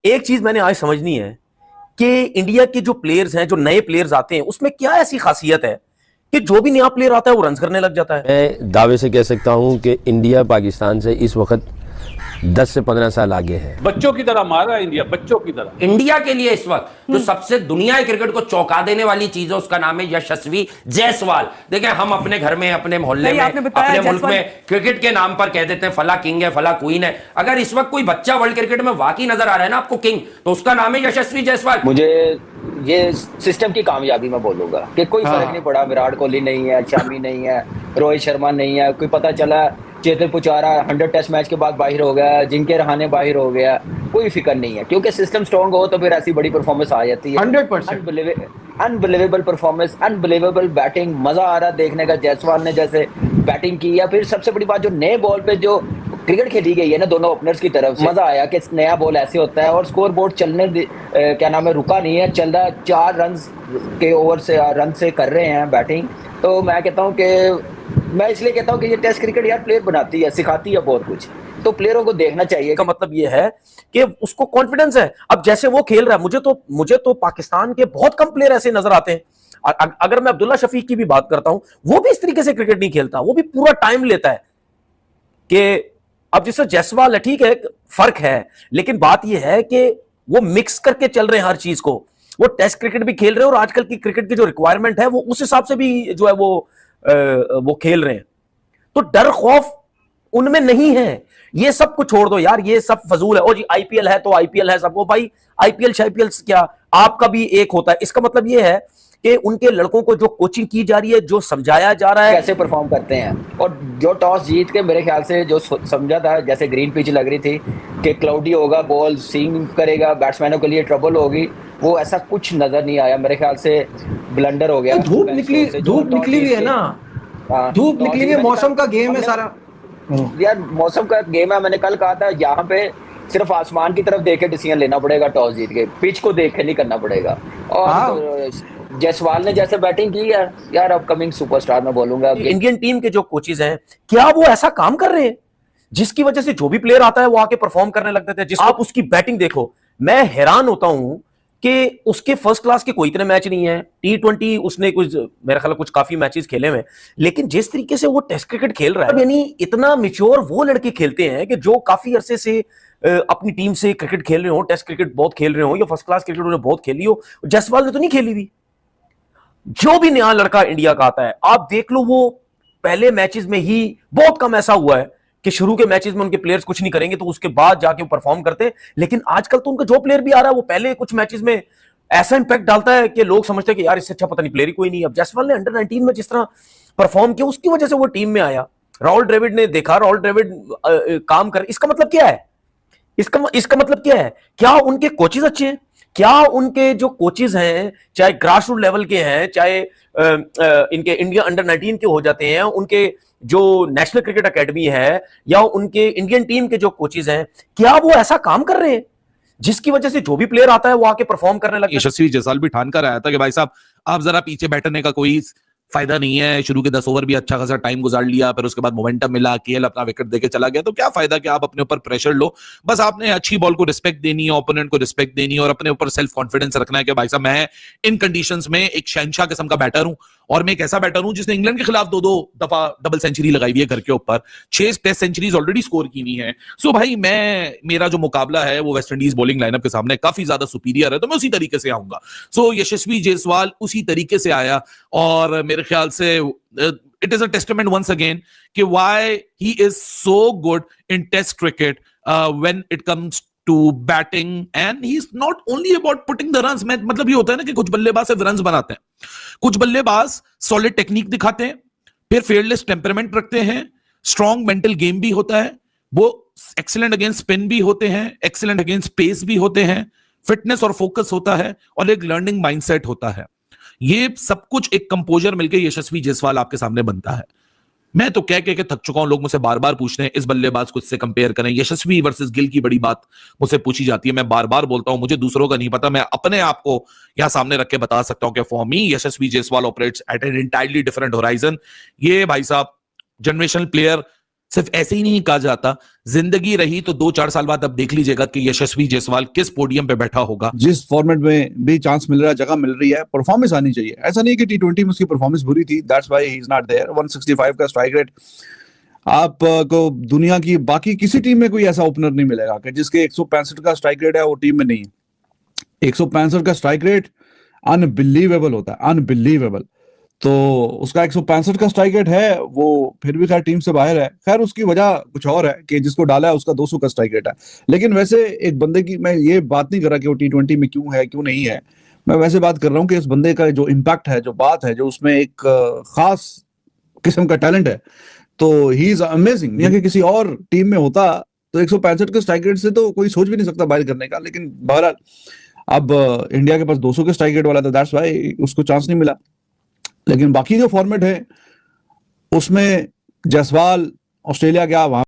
एक चीज मैंने आज समझनी है कि इंडिया के जो प्लेयर्स हैं, जो नए प्लेयर्स आते हैं, उसमें क्या ऐसी खासियत है कि जो भी नया प्लेयर आता है वो रन करने लग जाता है। मैं दावे से कह सकता हूं कि इंडिया पाकिस्तान से इस वक्त 10 से 15 साल आगे है। बच्चों की तरह मारा है इंडिया, बच्चों की तरह। इंडिया के लिए इस वक्त जो सबसे दुनिया क्रिकेट को चौंका देने वाली चीज है उसका नाम है यशस्वी जायसवाल। देखिए, हम अपने घर में, अपने मोहल्ले में, अपने मुल्क में क्रिकेट के नाम पर कह देते हैं फला किंग है, फला क्वीन है। अगर इस वक्त कोई बच्चा वर्ल्ड क्रिकेट में वाकई नजर आ रहा है ना आपको किंग, तो उसका नाम है यशस्वी जायसवाल। मुझे ये सिस्टम की कामयाबी मैं बोलूंगा कि कोई फर्क नहीं पड़ा। विराट कोहली नहीं है, शमी नहीं है, रोहित शर्मा नहीं है, कोई पता चला चेतन पुजारा 100 टेस्ट मैच के बाद बाहर हो गया, जिनके रहाने बाहर हो गया, कोई फिक्र नहीं है, क्योंकि सिस्टम स्ट्रॉन्ग हो तो फिर ऐसी बड़ी परफॉर्मेंस आ जाती है। 100% अनबिलीवेबल परफॉर्मेंस, अनबिलीवेबल बैटिंग, मजा आ रहा देखने का। जायसवाल ने जैसे बैटिंग की, या फिर सबसे बड़ी बात जो नए बॉल पे जो क्रिकेट खेली गई है ना दोनों ओपनर्स की तरफ से, मजा आया कि नया बॉल ऐसे होता है। और स्कोर बोर्ड चलने क्या नाम है, रुका नहीं है, चल रहा। 4 रन के ओवर से रन से कर रहे हैं बैटिंग। तो मैं कहता हूँ कि मैं इसलिए कहता हूँ कि ये टेस्ट क्रिकेट यार प्लेयर बनाती है, सिखाती है बहुत कुछ, तो प्लेयरों को देखना चाहिए। का मतलब ये है कि उसको कॉन्फिडेंस है। अब जैसे वो खेल रहा है, मुझे तो पाकिस्तान के बहुत कम प्लेयर ऐसे नजर आते हैं। अगर मैं अब्दुल्ला शफीक की भी बात करता हूं, वो भी इस तरीके से क्रिकेट नहीं खेलता, वो भी पूरा टाइम लेता है। कि अब जिससे जायसवाल है, ठीक है, फर्क है, लेकिन बात यह है कि वो मिक्स करके चल रहे हैं हर चीज को। वो टेस्ट क्रिकेट भी खेल रहे हैं और आजकल की क्रिकेट की जो रिक्वायरमेंट है वो उस हिसाब से भी जो है वो खेल रहे हैं। तो डर खौफ उनमें नहीं है। ये सब कुछ छोड़ दो यार, ये सब फजूल है। ओ जी आईपीएल है तो आईपीएल है सबको, भाई आईपीएल शाईपीएल क्या, आपका भी एक होता है। इसका मतलब ये है कि उनके लड़कों को जो कोचिंग की जा रही है, जो समझाया जा रहा है, कैसे परफॉर्म करते हैं। और जो टॉस जीत के मेरे ख्याल से जो समझा था, जैसे ग्रीन पिच लग रही थी कि क्लाउडी होगा, बॉल स्विंग करेगा, बैट्समैनों के लिए ट्रबल होगी, वो ऐसा कुछ नजर नहीं आया। मेरे ख्याल से ब्लंडर हो गया। धूप निकली हुई है ना, धूप निकली हुई है, मौसम का गेम है सारा यार, मौसम का गेम है। मैंने कल कहा था यहाँ पे सिर्फ आसमान की तरफ देख के डिसीजन लेना पड़ेगा, टॉस जीत के, पिच को देख के नहीं करना पड़ेगा। और जायसवाल ने जैसे बैटिंग की है यार, अपकमिंग सुपरस्टार मैं बोलूंगा। इंडियन टीम के जो कोचेज हैं, क्या वो ऐसा काम कर रहे हैं जिसकी वजह से जो भी प्लेयर आता है वो आके परफॉर्म करने लगते थे? आप उसकी बैटिंग देखो, मैं हैरान होता हूं कि उसके फर्स्ट क्लास के कोई इतने मैच नहीं है। T20 उसने कुछ, मेरे ख्याल कुछ काफी मैचेस खेले हुए, लेकिन जिस तरीके से वो टेस्ट क्रिकेट खेल रहा है, यानी इतना मिच्योर वो लड़के खेलते हैं कि जो काफी अरसे से अपनी टीम से क्रिकेट खेल रहे हो, टेस्ट क्रिकेट बहुत खेल रहे हो, या फर्स्ट क्लास क्रिकेट उन्होंने बहुत खेली हो। जायसवाल ने तो नहीं खेली हुई। जो भी नया लड़का इंडिया का आता है, आप देख लो, वो पहले मैचेस में ही, बहुत कम ऐसा हुआ है कि शुरू के मैचेस में उनके प्लेयर्स कुछ नहीं करेंगे तो उसके बाद जाके परफॉर्म करते हैं। लेकिन आजकल तो उनका जो प्लेयर भी आ रहा है वो पहले कुछ मैचेस में ऐसा इंपैक्ट डालता है कि लोग समझते हैं कि यार इससे अच्छा पता नहीं प्लेयर ही कोई नहीं। अब जायसवाल ने अंडर 19 में जिस तरह परफॉर्म किया, उसकी वजह से वो टीम में आया। राहुल द्रविड़ ने देखा, राहुल द्रविड़ काम कर, इसका मतलब क्या है? इसका मतलब क्या है? क्या उनके कोचेज अच्छे हैं? क्या उनके जो कोचेज हैं, चाहे ग्रास रूट लेवल के हैं, चाहे इनके इंडिया अंडर 19 के हो जाते हैं, उनके जो नेशनल क्रिकेट एकेडमी है, या उनके इंडियन टीम के जो कोचेज हैं, क्या वो ऐसा काम कर रहे हैं जिसकी वजह से जो भी प्लेयर आता है वो आके परफॉर्म करने लगता है? यशस्वी जायसवाल भी ठान कर आया था कि भाई साहब आप जरा पीछे बैठने का कोई फायदा नहीं है। शुरू के 10 ओवर भी अच्छा खासा टाइम गुजार लिया, फिर उसके बाद मोमेंटम मिला, केएल अपना विकेट देके चला गया, तो क्या फायदा कि आप अपने ऊपर प्रेशर लो। बस आपने अच्छी बॉल को रिस्पेक्ट देनी है, ओपोनेंट को रिस्पेक्ट देनी है, और अपने ऊपर सेल्फ कॉन्फिडेंस रखना है कि भाई साहब मैं इन कंडीशंस में एक शहंशाह किस्म का बैटर हूं, और मैं एक ऐसा बैटर हूं जिसने इंग्लैंड के खिलाफ 2-2 दफा डबल सेंचुरी लगाई हुई है घर के ऊपर, 6 टेस्ट सेंचुरीज ऑलरेडी स्कोर की हुई है। सो भाई मेरा जो मुकाबला है वो वेस्ट इंडीज बॉलिंग लाइनअप के सामने काफी ज्यादा सुपीरियर है, तो मैं उसी तरीके से आऊंगा। सो यशस्वी जायसवाल उसी तरीके से आया, और मेरे ख्याल से it is a testament once again कि why he is so good in test cricket when it comes to batting, and he's not only about putting the runs। मतलब ये होता है ना कि कुछ बल्लेबाज सिर्फ रन्स बनाते हैं, कुछ बल्लेबाज सॉलिड टेक्निक दिखाते हैं, फिर फेयरलेस टेम्परामेंट रखते हैं, स्ट्रॉन्ग मेंटल गेम भी होता है, वो एक्सीलेंट अगेंस्ट स्पिन भी होते हैं, एक्सीलेंट अगेंस्ट पेस भी होते हैं, फिटनेस और फोकस होता है, और एक लर्निंग माइंडसेट होता है। ये सब कुछ एक कंपोजर मिलकर यशस्वी जायसवाल आपके सामने बनता है। मैं तो कह के थक चुका हूं, लोग मुझसे बार बार पूछते हैं इस बल्लेबाज को इससे कंपेयर करें। यशस्वी वर्सेस गिल की बड़ी बात मुझसे पूछी जाती है, मैं बार बार बोलता हूं मुझे दूसरों का नहीं पता, मैं अपने आप को यहां सामने रख के बता सकता हूं कि for me Yashasvi Jaiswal operates at an entirely different horizon. ये भाई साहब जनरेशनल प्लेयर सिर्फ ऐसे ही नहीं कहा जाता, जिंदगी रही तो 2-4 साल बाद अब देख लीजिएगा कि यशस्वी जायसवाल किस पोडियम पे बैठा होगा। जिस फॉर्मेट में भी चांस मिल रहा है, जगह मिल रही है, परफॉर्मेंस आनी चाहिए। ऐसा नहीं कि T20 में उसकी परफॉर्मेंस बुरी थी, that's why he is not there. 165 का स्ट्राइक रेट आपको दुनिया की बाकी किसी टीम में कोई ऐसा ओपनर नहीं मिलेगा कि जिसके 165 का स्ट्राइक रेट है वो टीम में नहीं है। 165 का स्ट्राइक रेट अनबिलीवेबल होता है, अनबिलीवेबल। तो उसका 165 का स्ट्राइक रेट है, वो फिर भी खैर टीम से बाहर है। खैर उसकी वजह कुछ और है कि जिसको डाला है उसका 200 का स्ट्राइक रेट है। लेकिन वैसे एक बंदे की मैं ये बात नहीं कर रहा कि वो T20 में क्यों है क्यों नहीं है, मैं वैसे बात कर रहा हूँ कि इस बंदे का जो इम्पैक्ट है, जो बात है, जो उसमें एक खास किस्म का टैलेंट है, तो ही इज अमेजिंग। यहाँ के किसी और टीम में होता तो 165 के स्ट्राइक रेट से तो कोई सोच भी नहीं सकता बाहर करने का। लेकिन बहरहाल अब इंडिया के पास 200 के स्ट्राइक रेट वाला था, दैट्स व्हाई उसको चांस नहीं मिला। लेकिन बाकी जो फॉर्मेट है उसमें जायसवाल ऑस्ट्रेलिया गया, वहां